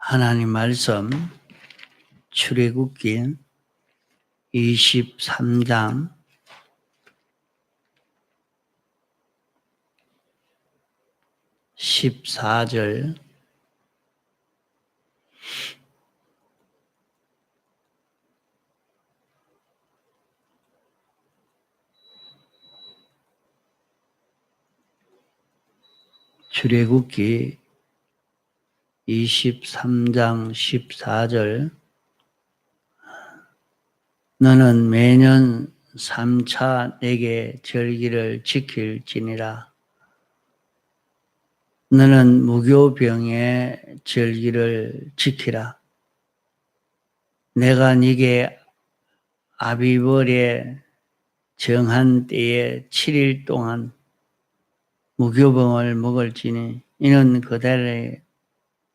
하나님 말씀 출애굽기 23장 14절 출애굽기 23장 14절 너는 매년 3차 내게 절기를 지킬지니라. 너는 무교병의 절기를 지키라. 내가 네게 아비벌에 정한 때에 7일 동안 무교병을 먹을지니 이는 그달에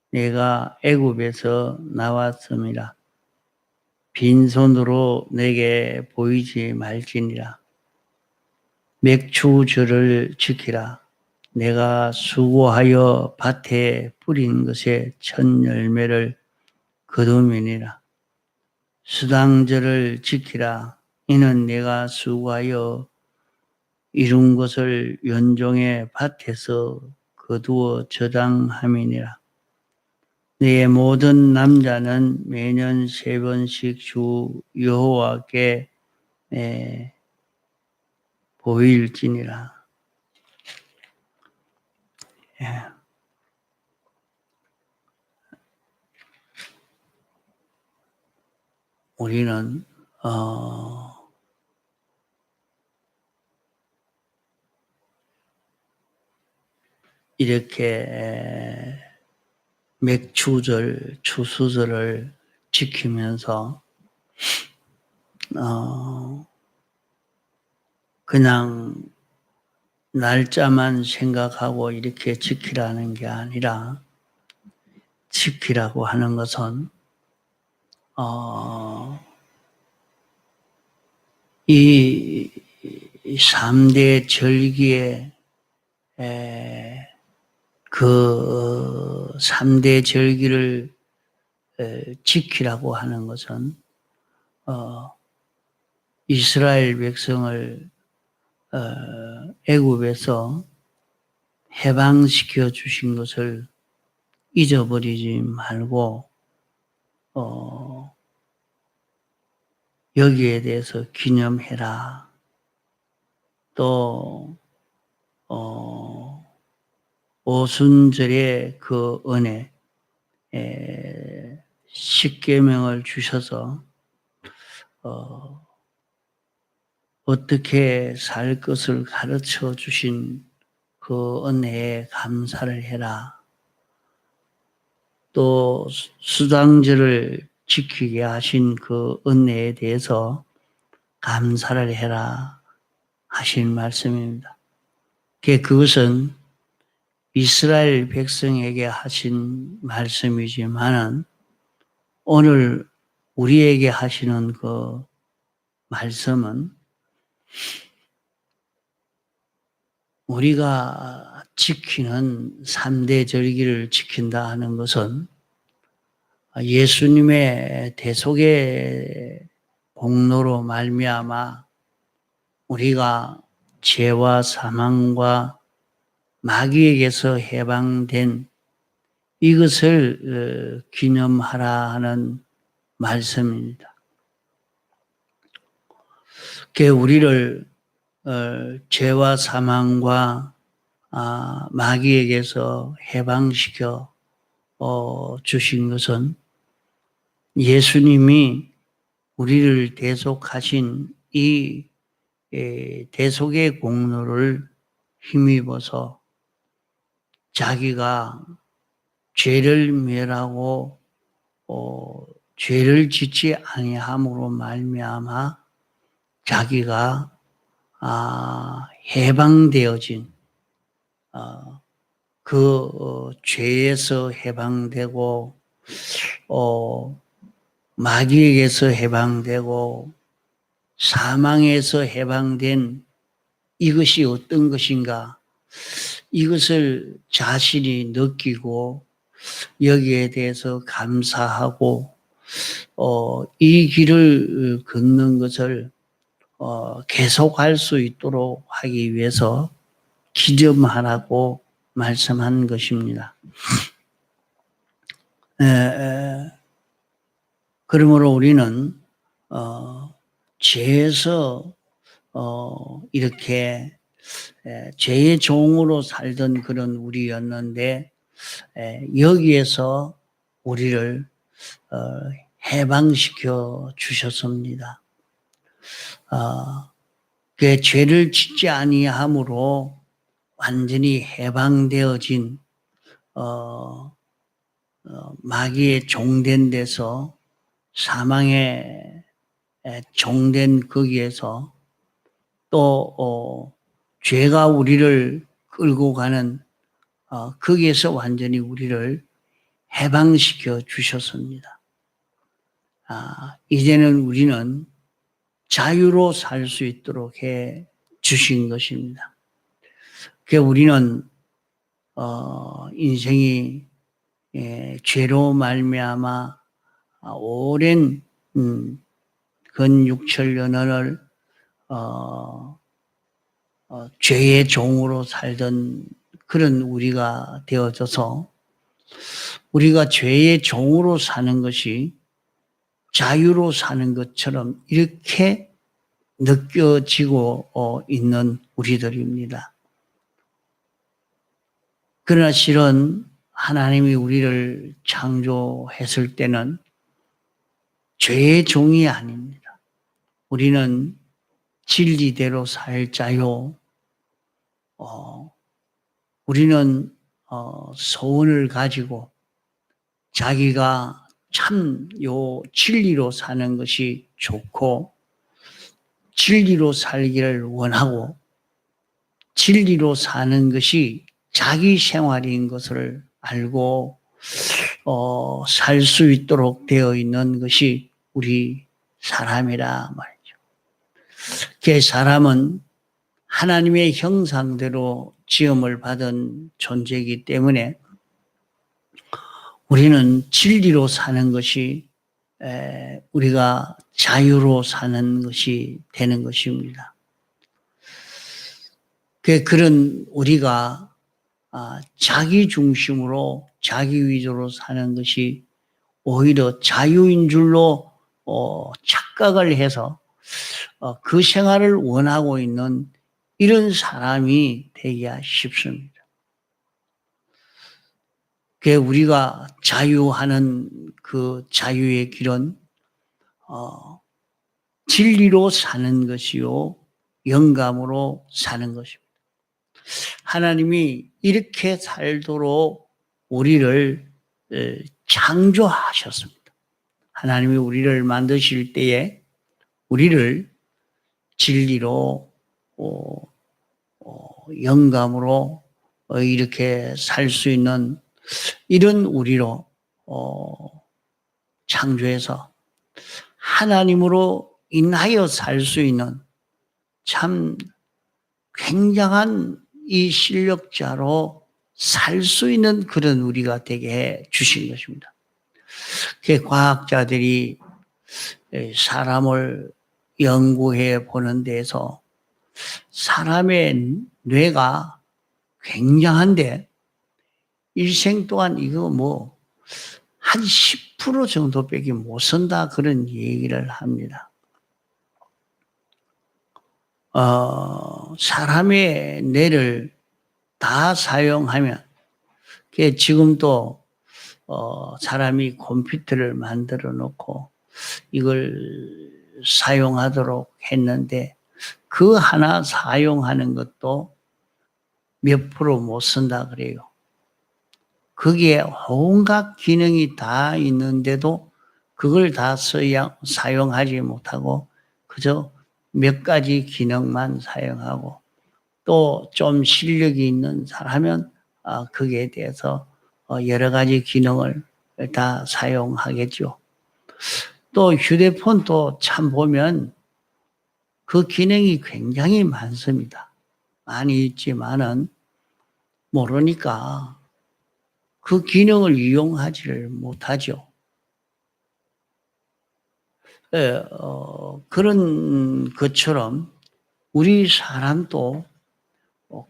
내가 애굽에서 나왔음이라. 빈손으로 내게 보이지 말지니라. 맥추절을 지키라. 내가 수고하여 밭에 뿌린 것의 첫 열매를 거두미니라. 수당절을 지키라. 이는 내가 수고하여 이룬 것을 연종의 밭에서 거두어 저장함이니라. 네 모든 남자는 매년 3번씩 주 여호와께 보일지니라. 우리는 이렇게 맥추절, 추수절을 지키면서 그냥 날짜만 생각하고 이렇게 지키라는 게 아니라 지키라고 하는 것은 이 3대 절기에 그 3대 절기를 지키라고 하는 것은 이스라엘 백성을 애굽에서 해방시켜 주신 것을 잊어버리지 말고 여기에 대해서 기념해라. 또 오순절의 그 은혜 십계명을 주셔서 어떻게 살 것을 가르쳐 주신 그 은혜에 감사를 해라. 또 수당절을 지키게 하신 그 은혜에 대해서 감사를 해라 하신 말씀입니다. 그것은 이스라엘 백성에게 하신 말씀이지만은 오늘 우리에게 하시는 그 말씀은 우리가 지키는 3대 절기를 지킨다 하는 것은 예수님의 대속의 공로로 말미암아 우리가 죄와 사망과 마귀에게서 해방된 이것을 기념하라 하는 말씀입니다. 우리를 죄와 사망과 마귀에게서 해방시켜 주신 것은 예수님이 우리를 대속하신 이 대속의 공로를 힘입어서 자기가 죄를 멸하고 죄를 짓지 아니함으로 말미암아 자기가 해방되어진 그 죄에서 해방되고 마귀에게서 해방되고 사망에서 해방된 이것이 어떤 것인가 이것을 자신이 느끼고 여기에 대해서 감사하고 이 길을 걷는 것을 계속할 수 있도록 하기 위해서 기점하라고 말씀한 것입니다. 그러므로 우리는 죄에서 이렇게 죄의 종으로 살던 그런 우리였는데 여기에서 우리를 해방시켜 주셨습니다. 그 죄를 짓지 아니함으로 완전히 해방되어진 마귀의 종된 데서 사망의 종된 거기에서 또 죄가 우리를 끌고 가는 거기에서 완전히 우리를 해방시켜 주셨습니다. 이제는 우리는 자유로 살 수 있도록 해 주신 것입니다. 그 우리는 인생이 죄로 말미암아 오랜 근 6천년을 죄의 종으로 살던 그런 우리가 되어져서 우리가 죄의 종으로 사는 것이 자유로 사는 것처럼 이렇게 느껴지고 있는 우리들입니다. 그러나 실은 하나님이 우리를 창조했을 때는 죄의 종이 아닙니다. 우리는 진리대로 살 자요. 우리는 소원을 가지고 자기가 참 요 진리로 사는 것이 좋고 진리로 살기를 원하고 진리로 사는 것이 자기 생활인 것을 알고 살 수 있도록 되어 있는 것이 우리 사람이라 말이죠. 그 사람은 하나님의 형상대로 지음을 받은 존재이기 때문에 우리는 진리로 사는 것이 우리가 자유로 사는 것이 되는 것입니다. 그런 우리가 자기 중심으로 자기 위주로 사는 것이 오히려 자유인 줄로 착각을 해서 그 생활을 원하고 있는 이런 사람이 되기가 쉽습니다. 우리가 자유하는 그 자유의 길은 진리로 사는 것이요 영감으로 사는 것입니다. 하나님이 이렇게 살도록 우리를 창조하셨습니다. 하나님이 우리를 만드실 때에 우리를 진리로 영감으로 이렇게 살 수 있는 이런 우리로 창조해서 하나님으로 인하여 살 수 있는 참 굉장한 이 실력자로 살 수 있는 그런 우리가 되게 해 주신 것입니다. 그 과학자들이 사람을 연구해 보는 데에서 사람의 뇌가 굉장한데 일생 동안 이거 뭐 한 10% 정도밖에 못 쓴다 그런 얘기를 합니다. 사람의 뇌를 다 사용하면 지금도 사람이 컴퓨터를 만들어 놓고 이걸 사용하도록 했는데 그 하나 사용하는 것도 몇 프로 못 쓴다 그래요. 거기에 온갖 기능이 다 있는데도 그걸 다 사용하지 못하고 그저 몇 가지 기능만 사용하고 또 좀 실력이 있는 사람은 거기에 대해서 여러 가지 기능을 다 사용하겠죠. 또 휴대폰도 참 보면 그 기능이 굉장히 많습니다. 많이 있지만은 모르니까 그 기능을 이용하지를 못하죠. 그런 것처럼 우리 사람도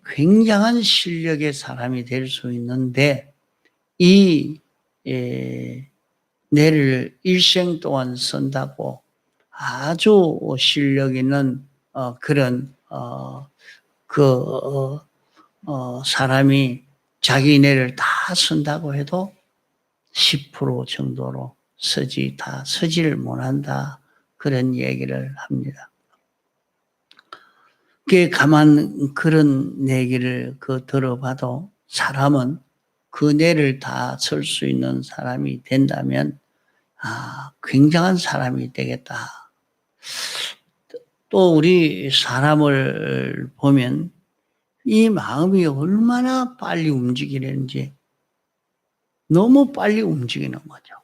굉장한 실력의 사람이 될 수 있는데 이 뇌를 일생 동안 쓴다고 아주 실력 있는 그런 사람이 자기 뇌를 다 쓴다고 해도 10% 정도로 다 쓰지를 못한다. 그런 얘기를 합니다. 가만 그런 얘기를 들어봐도 사람은 그 뇌를 다 쓸 수 있는 사람이 된다면 굉장한 사람이 되겠다. 또 우리 사람을 보면 이 마음이 얼마나 빨리 움직이는지 너무 빨리 움직이는 거죠.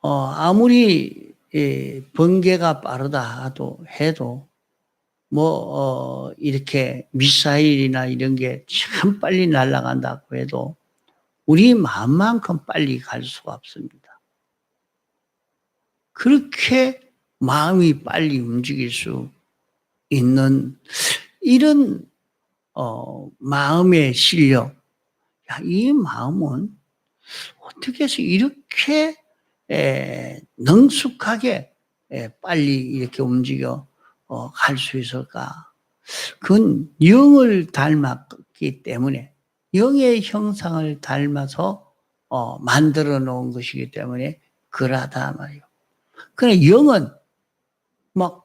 아무리 번개가 빠르다 해도 이렇게 미사일이나 이런 게 참 빨리 날아간다고 해도 우리 마음만큼 빨리 갈 수가 없습니다. 그렇게 마음이 빨리 움직일 수 있는 이런 마음의 실력. 이 마음은 어떻게 해서 이렇게 능숙하게 빨리 이렇게 움직여 갈 수 있을까? 그건 영을 닮았기 때문에 영의 형상을 닮아서 만들어 놓은 것이기 때문에 그러하다 말이에요. 그러나 영은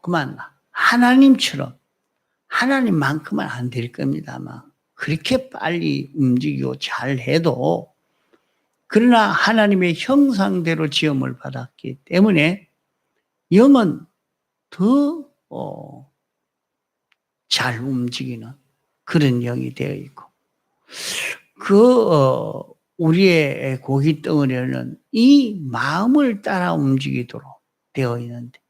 그만 하나님처럼 하나님만큼은 안 될 겁니다. 아마 그렇게 빨리 움직이고 잘해도 그러나 하나님의 형상대로 지음을 받았기 때문에 영은 더 잘 움직이는 그런 영이 되어 있고 우리의 고기 덩어리는 이 마음을 따라 움직이도록 되어 있는데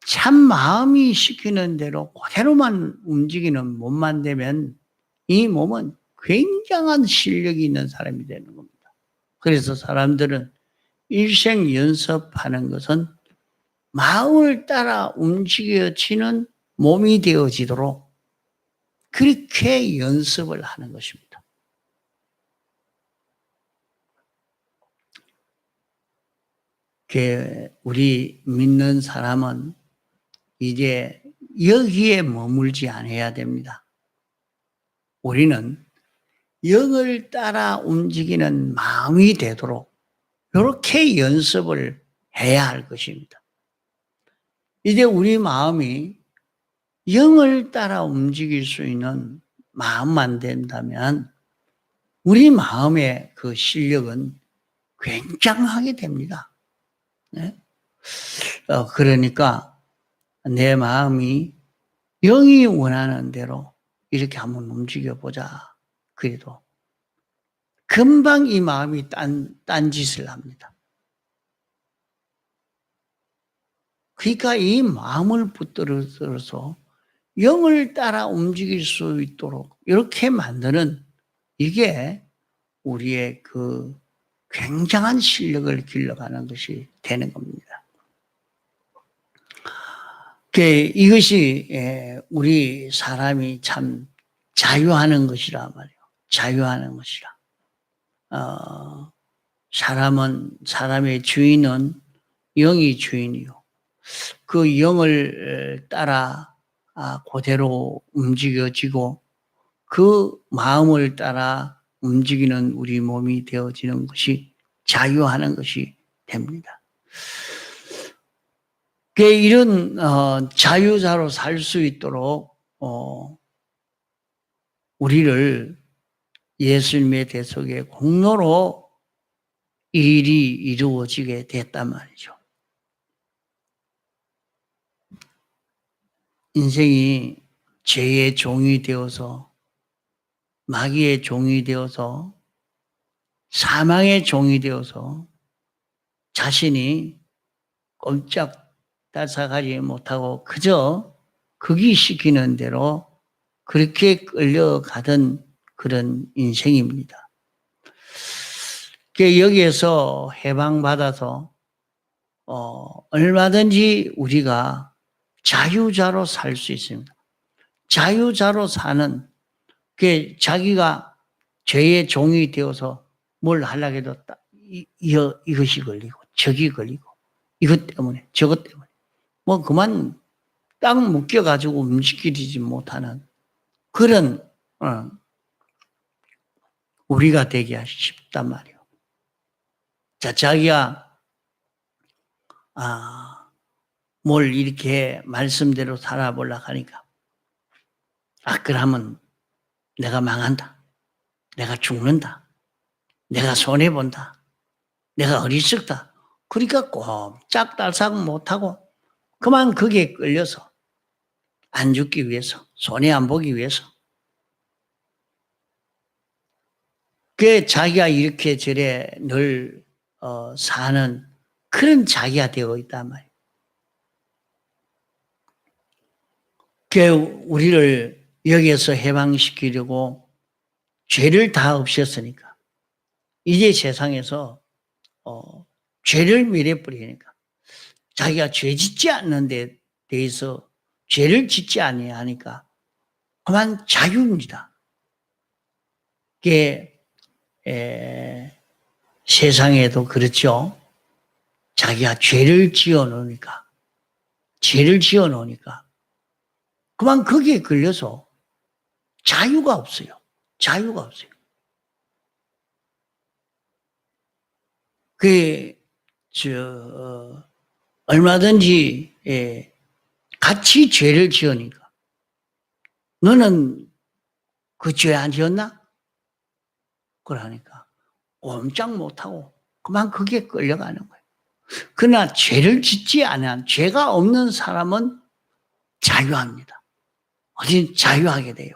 참 마음이 시키는 대로 그대로만 움직이는 몸만 되면 이 몸은 굉장한 실력이 있는 사람이 되는 겁니다. 그래서 사람들은 일생 연습하는 것은 마음을 따라 움직여지는 몸이 되어지도록 그렇게 연습을 하는 것입니다. 우리 믿는 사람은 이제 여기에 머물지 않아야 됩니다. 우리는 영을 따라 움직이는 마음이 되도록 이렇게 연습을 해야 할 것입니다. 이제 우리 마음이 영을 따라 움직일 수 있는 마음만 된다면 우리 마음의 그 실력은 굉장하게 됩니다. 네? 그러니까 내 마음이 영이 원하는 대로 이렇게 한번 움직여보자. 그래도 금방 이 마음이 딴짓을 합니다. 그러니까 이 마음을 붙들어서 영을 따라 움직일 수 있도록 이렇게 만드는 이게 우리의 그 굉장한 실력을 길러가는 것이 되는 겁니다. 이것이 우리 사람이 참 자유하는 것이라 말이에요. 자유하는 것이라. 사람의 주인은 영이 주인이요. 그 영을 따라 그대로 움직여지고 그 마음을 따라 움직이는 우리 몸이 되어지는 것이 자유하는 것이 됩니다. 이런 자유자로 살 수 있도록 우리를 예수님의 대속의 공로로 일이 이루어지게 됐단 말이죠. 인생이 죄의 종이 되어서 마귀의 종이 되어서 사망의 종이 되어서 자신이 꼼짝 달싹하지 못하고 그저 극이 시키는 대로 그렇게 끌려가던 그런 인생입니다. 여기에서 해방받아서 얼마든지 우리가 자유자로 살 수 있습니다. 자유자로 사는 자기가 죄의 종이 되어서 뭘 하려고 해도 이것이 걸리고 저기 걸리고 이것 때문에 저것 때문에 뭐 그만 딱 묶여가지고 움직이지 못하는 그런 우리가 되기 쉽단 말이에요. 자, 자기가 뭘 이렇게 말씀대로 살아보려고 하니까 그러면 내가 망한다. 내가 죽는다. 내가 손해본다. 내가 어리석다. 그러니까 꼼짝달싹 못하고 그만 거기에 끌려서 안 죽기 위해서, 손해 안 보기 위해서. 자기가 이렇게 저래 늘 사는 그런 자기가 되어 있단 말이에요. 우리를 여기에서 해방시키려고 죄를 다 없앴으니까 이제 세상에서 죄를 밀어버리니까 자기가 죄 짓지 않는 데 대해서 죄를 짓지 아니하니까 그만 자유입니다. 세상에도 그렇죠. 자기가 죄를 지어놓으니까 그만 거기에 걸려서 자유가 없어요. 자유가 없어요. 얼마든지 같이 죄를 지으니까 너는 그 죄 안 지었나? 그러니까 꼼짝 못하고 그만 거기에 끌려가는 거예요. 그러나 죄를 짓지 않은 죄가 없는 사람은 자유합니다. 어디 자유하게 돼요.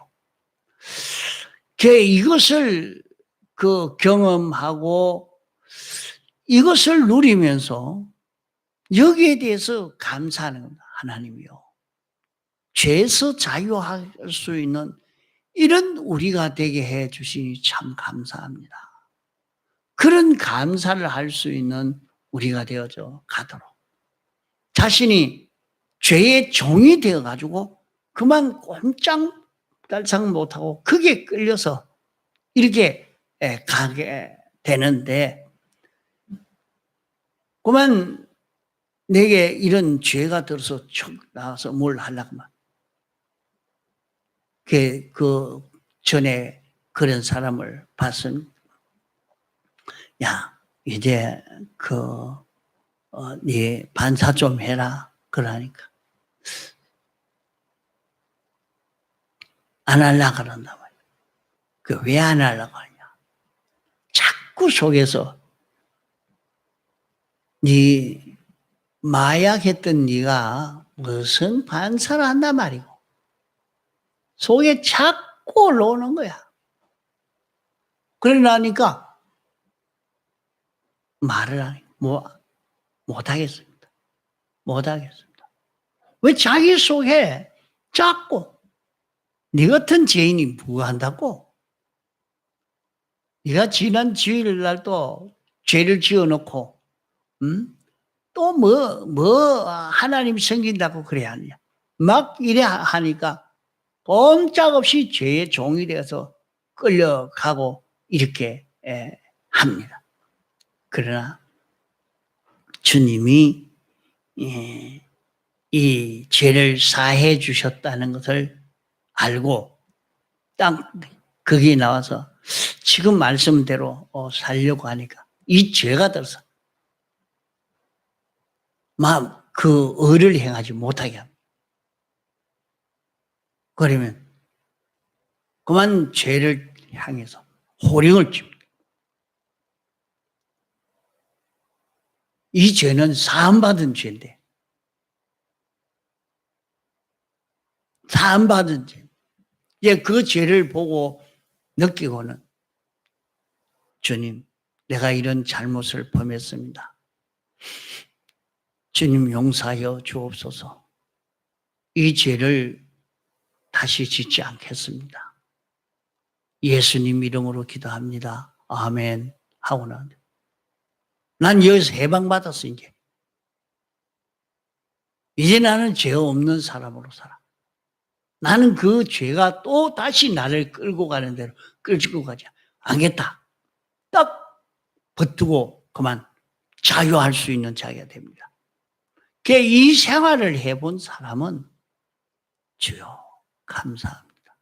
이것을 경험하고 이것을 누리면서 여기에 대해서 감사하는 겁니다. 하나님이요. 죄에서 자유할 수 있는 이런 우리가 되게 해 주시니 참 감사합니다. 그런 감사를 할 수 있는 우리가 되어져 가도록 자신이 죄의 종이 되어가지고 그만 꼼짝달싹 못하고 크게 끌려서 이렇게 가게 되는데 그만 내게 이런 죄가 들어서 척 나와서 뭘 하려고 하면 그 전에 그런 사람을 봤으니 야 이제 네 반사 좀 해라 그러니까 안 하려고 그런단 말이야. 왜 안 하려고 하냐. 자꾸 속에서 네 마약했던 네가 무슨 반사를 한단 말이고 속에 자꾸 올라오는 거야. 그러니까 말을 못하겠습니다. 못하겠습니다. 왜 자기 속에 자꾸 네 같은 죄인이 뭐 한다고? 네가 지난 주일날 또 죄를 지어놓고 또 하나님 섬긴다고 그래야 하느냐. 막 이래 하니까 꼼짝없이 죄의 종이 되어서 끌려가고 이렇게 합니다. 그러나 주님이 이 죄를 사해 주셨다는 것을 알고 딱 거기에 나와서 지금 말씀대로 살려고 하니까 이 죄가 들어서 그 의를 행하지 못하게 합니다. 그러면 그만 죄를 향해서 호령을 칩니다. 이 죄는 사함받은 죄인데 사함받은 죄. 그 죄를 보고 느끼고는 주님 내가 이런 잘못을 범했습니다. 주님 용서하여 주옵소서. 이 죄를 다시 짓지 않겠습니다. 예수님 이름으로 기도합니다. 아멘 하고 난 여기서 해방받았어 이제. 이제 나는 죄 없는 사람으로 살아. 나는 그 죄가 또 다시 나를 끌고 가는 대로 끌고 가지 않겠다. 딱 버티고 그만 자유할 수 있는 자가 됩니다. 이 생활을 해본 사람은 주여 감사합니다.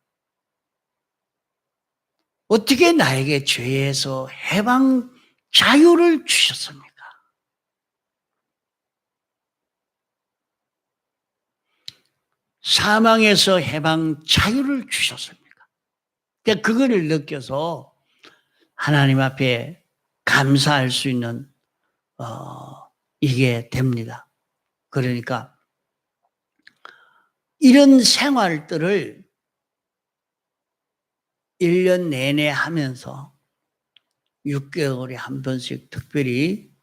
어떻게 나에게 죄에서 해방 자유를 주셨습니까? 사망에서 해방 자유를 주셨습니까? 그거를 느껴서 하나님 앞에 감사할 수 있는 이게 됩니다. 그러니까 이런 생활들을 1년 내내 하면서 6개월에 한 번씩 특별히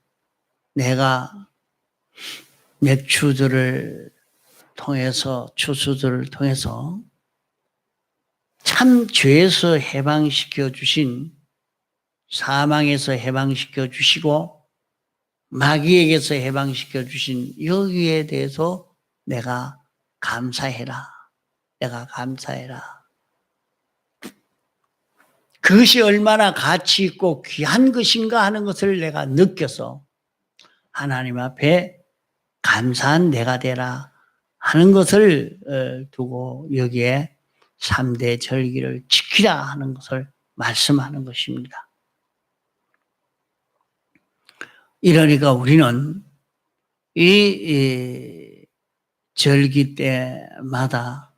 내가 맥주들을 통해서 추수들을 통해서 참 죄에서 해방시켜 주신 사망에서 해방시켜 주시고 마귀에게서 해방시켜 주신 여기에 대해서 내가 감사해라. 내가 감사해라. 그것이 얼마나 가치 있고 귀한 것인가 하는 것을 내가 느껴서 하나님 앞에 감사한 내가 되라 하는 것을 두고 여기에 3대 절기를 지키라 하는 것을 말씀하는 것입니다. 이러니까 우리는 이 절기 때마다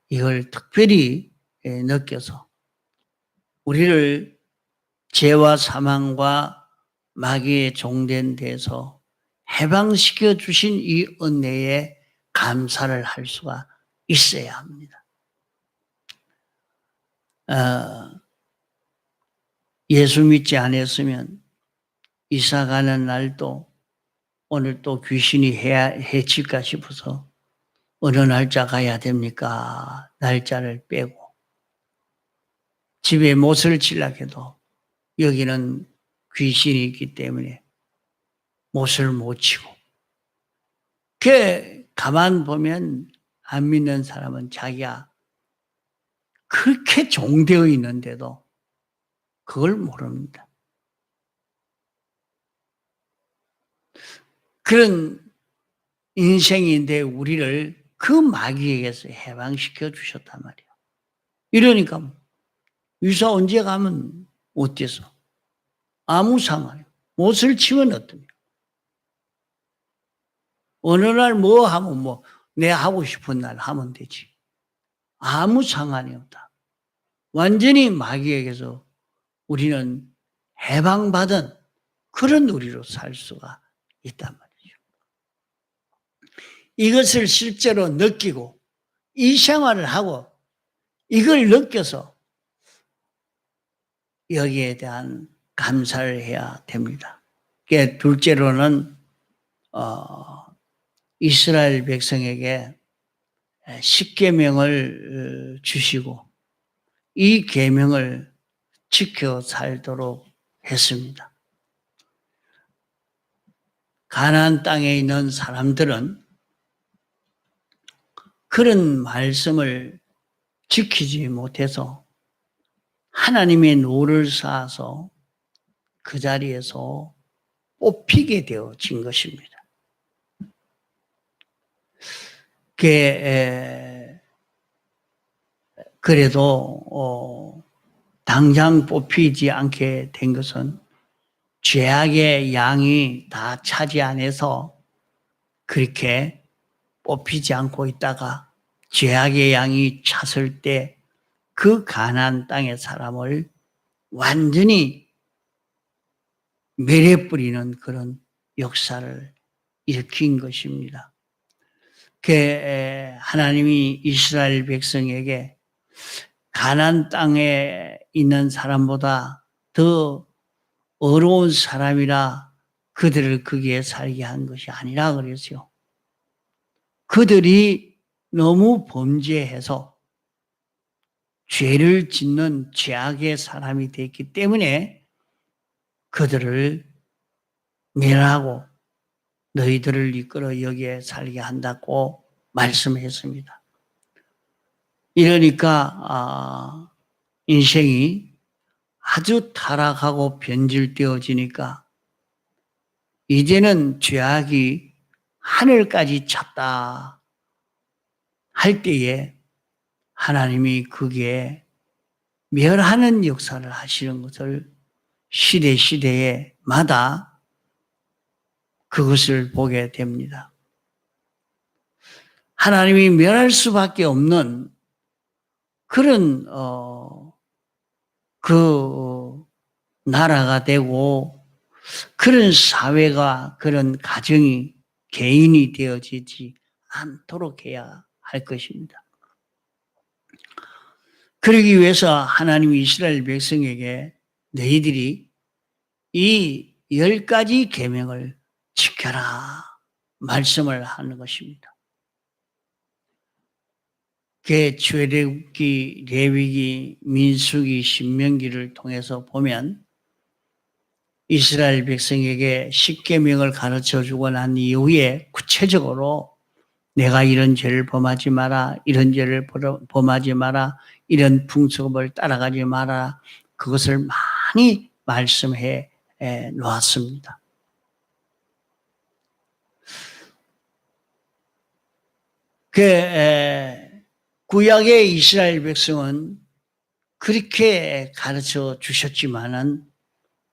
이걸 특별히 느껴서 우리를 죄와 사망과 마귀의 종된 데서 해방시켜 주신 이 은혜에 감사를 할 수가 있어야 합니다. 예수 믿지 않았으면 이사 가는 날도 오늘 또 귀신이 해칠까 싶어서 어느 날짜 가야 됩니까? 날짜를 빼고 집에 못을 치려고 해도 여기는 귀신이 있기 때문에 못을 못 치고 가만 보면 안 믿는 사람은 자기가 그렇게 종되어 있는데도 그걸 모릅니다. 그런 인생인데 우리를 그 마귀에게서 해방시켜 주셨단 말이에요. 이러니까 유사 언제 가면 어때서? 아무 상관이에요. 못을 치면 어떻습니까? 어느 날 뭐 하면 내 하고 싶은 날 하면 되지. 아무 상관이 없다. 완전히 마귀에게서 우리는 해방받은 그런 우리로 살 수가 있단 말이죠. 이것을 실제로 느끼고 이 생활을 하고 이걸 느껴서 여기에 대한 감사를 해야 됩니다. 둘째로는 이스라엘 백성에게 10계명을 주시고 이 계명을 지켜 살도록 했습니다. 가나안 땅에 있는 사람들은 그런 말씀을 지키지 못해서 하나님의 노를 쌓아서 그 자리에서 뽑히게 되어진 것입니다. 그래도 당장 뽑히지 않게 된 것은 죄악의 양이 다 차지 안에서 그렇게 뽑히지 않고 있다가 죄악의 양이 찼을 때 그 가나안 땅의 사람을 완전히 멸해버리는 그런 역사를 일으킨 것입니다. 하나님이 이스라엘 백성에게 가나안 땅에 있는 사람보다 더 어려운 사람이라 그들을 거기에 살게 한 것이 아니라 그랬어요. 그들이 너무 범죄해서 죄를 짓는 죄악의 사람이 됐기 때문에 그들을 멸하고 너희들을 이끌어 여기에 살게 한다고 말씀했습니다. 이러니까 인생이 아주 타락하고 변질되어지니까 이제는 죄악이 하늘까지 찼다 할 때에 하나님이 그게 멸하는 역사를 하시는 것을 시대마다 그것을 보게 됩니다. 하나님이 멸할 수밖에 없는 그런 그 나라가 되고 그런 사회가 그런 가정이 개인이 되어지지 않도록 해야 할 것입니다. 그러기 위해서 하나님이 이스라엘 백성에게 너희들이 이 10가지 계명을 지켜라 말씀을 하는 것입니다. 출애굽기, 레위기, 민수기, 신명기를 통해서 보면 이스라엘 백성에게 10계명을 가르쳐 주고 난 이후에 구체적으로 내가 이런 죄를 범하지 마라, 이런 죄를 범하지 마라, 이런 풍습을 따라가지 마라, 그것을 많이 말씀해 놓았습니다. 구약의 이스라엘 백성은 그렇게 가르쳐 주셨지만은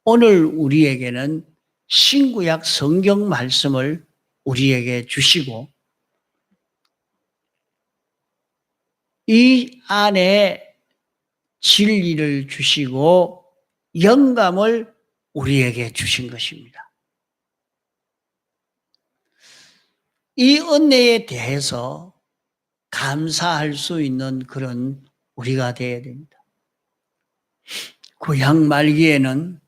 오늘 우리에게는 신구약 성경 말씀을 우리에게 주시고 이 안에 진리를 주시고 영감을 우리에게 주신 것입니다. 이 은혜에 대해서 감사할 수 있는 그런 우리가 되어야 됩니다. 구약 말기에는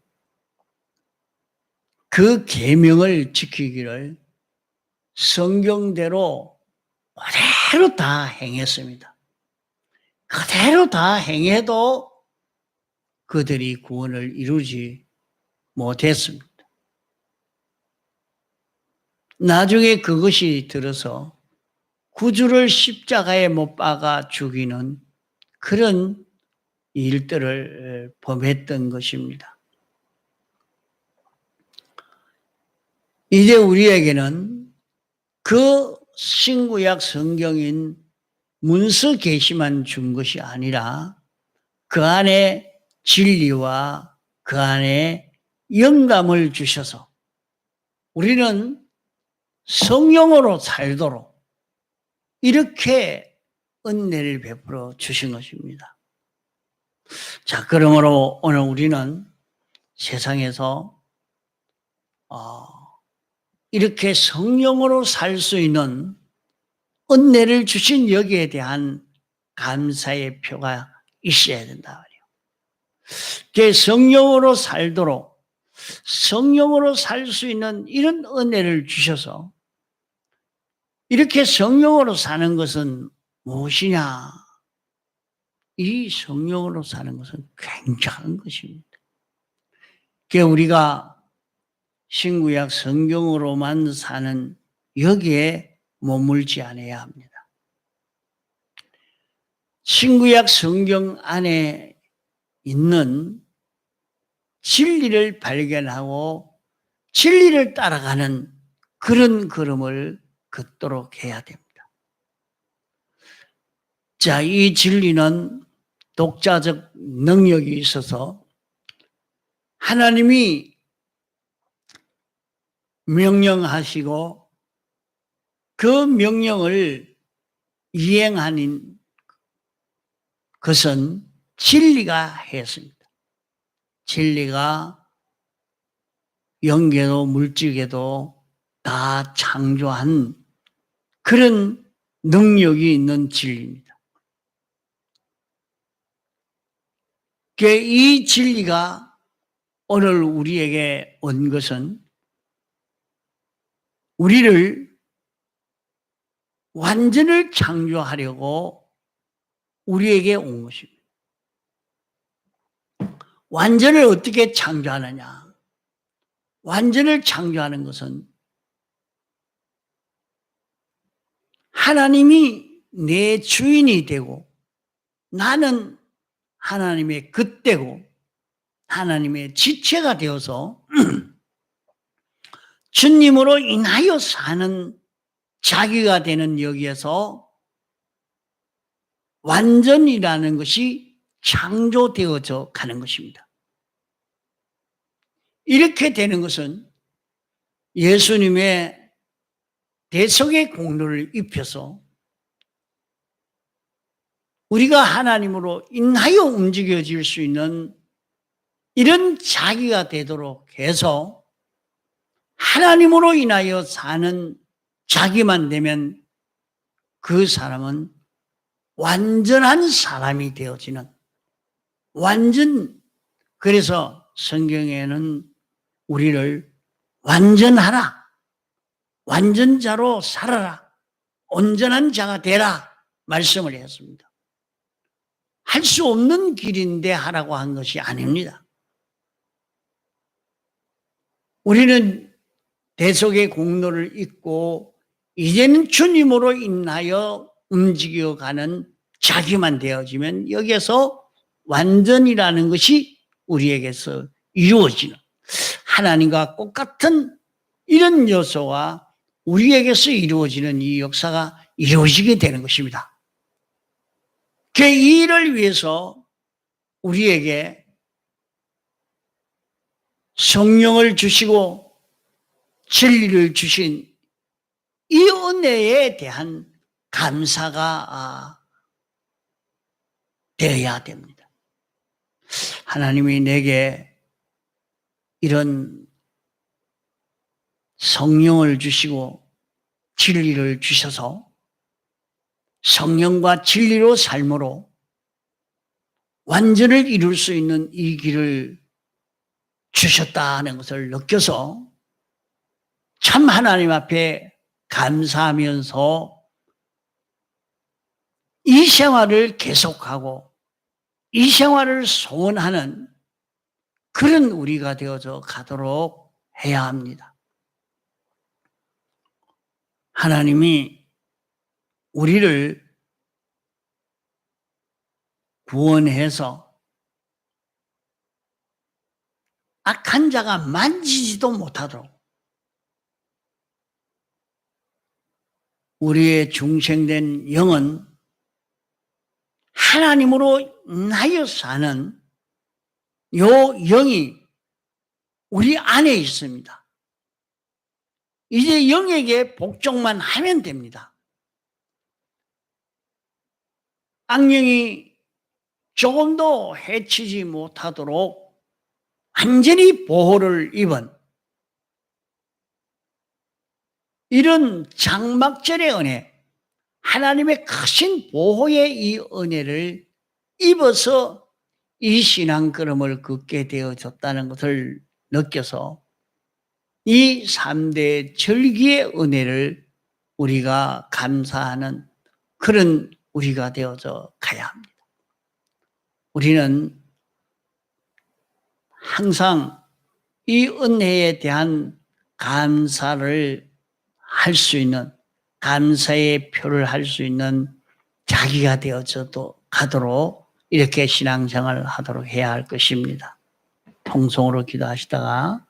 그 계명을 지키기를 성경대로 그대로 다 행했습니다. 그대로 다 행해도 그들이 구원을 이루지 못했습니다. 나중에 그것이 들어서 구주를 십자가에 못 박아 죽이는 그런 일들을 범했던 것입니다. 이제 우리에게는 그 신구약 성경인 문서 계시만 준 것이 아니라 그 안에 진리와 그 안에 영감을 주셔서 우리는 성령으로 살도록 이렇게 은혜를 베풀어 주신 것입니다. 자, 그러므로 오늘 우리는 세상에서 이렇게 성령으로 살 수 있는 은혜를 주신 여기에 대한 감사의 표가 있어야 된다. 성령으로 살도록 성령으로 살 수 있는 이런 은혜를 주셔서 이렇게 성령으로 사는 것은 무엇이냐? 이 성령으로 사는 것은 굉장한 것입니다. 우리가 신구약 성경으로만 사는 여기에 머물지 않아야 합니다. 신구약 성경 안에 있는 진리를 발견하고 진리를 따라가는 그런 걸음을 걷도록 해야 됩니다. 자, 이 진리는 독자적 능력이 있어서 하나님이 명령하시고 그 명령을 이행하는 것은 진리가 했습니다. 진리가 영계도 물질계도 다 창조한 그런 능력이 있는 진리입니다. 이 진리가 오늘 우리에게 온 것은 우리를 완전을 창조하려고 우리에게 온 것입니다. 완전을 어떻게 창조하느냐? 완전을 창조하는 것은 하나님이 내 주인이 되고 나는 하나님의 긋대고 하나님의 지체가 되어서 주님으로 인하여 사는 자기가 되는 여기에서 완전이라는 것이 창조되어져 가는 것입니다. 이렇게 되는 것은 예수님의 대속의 공로를 입혀서 우리가 하나님으로 인하여 움직여질 수 있는 이런 자기가 되도록 해서 하나님으로 인하여 사는 자기만 되면 그 사람은 완전한 사람이 되어지는 그래서 성경에는 우리를 완전하라, 완전자로 살아라, 온전한 자가 되라 말씀을 했습니다. 할 수 없는 길인데 하라고 한 것이 아닙니다. 우리는 대속의 공로를 잊고 이제는 주님으로 인하여 움직여가는 자기만 되어지면 여기에서 완전이라는 것이 우리에게서 이루어지는 하나님과 똑같은 이런 요소와 우리에게서 이루어지는 이 역사가 이루어지게 되는 것입니다. 그 일을 위해서 우리에게 성령을 주시고 진리를 주신 이 은혜에 대한 감사가 되어야 됩니다. 하나님이 내게 이런 성령을 주시고 진리를 주셔서 성령과 진리로 삶으로 완전을 이룰 수 있는 이 길을 주셨다는 것을 느껴서 참 하나님 앞에 감사하면서 이 생활을 계속하고 이 생활을 소원하는 그런 우리가 되어서 가도록 해야 합니다. 하나님이 우리를 구원해서 악한 자가 만지지도 못하도록 우리의 중생된 영은 하나님으로 인하여 사는 요 영이 우리 안에 있습니다. 이제 영에게 복종만 하면 됩니다. 악령이 조금도 해치지 못하도록 완전히 보호를 입은 이런 장막절의 은혜, 하나님의 크신 보호의 이 은혜를 입어서 이 신앙걸음을 걷게 되어졌다는 것을 느껴서 이 3대 절기의 은혜를 우리가 감사하는 그런 우리가 되어져 가야 합니다. 우리는 항상 이 은혜에 대한 감사를 할 수 있는, 감사의 표를 할 수 있는 자기가 되어져도 가도록 이렇게 신앙생활을 하도록 해야 할 것입니다. 통성으로 기도하시다가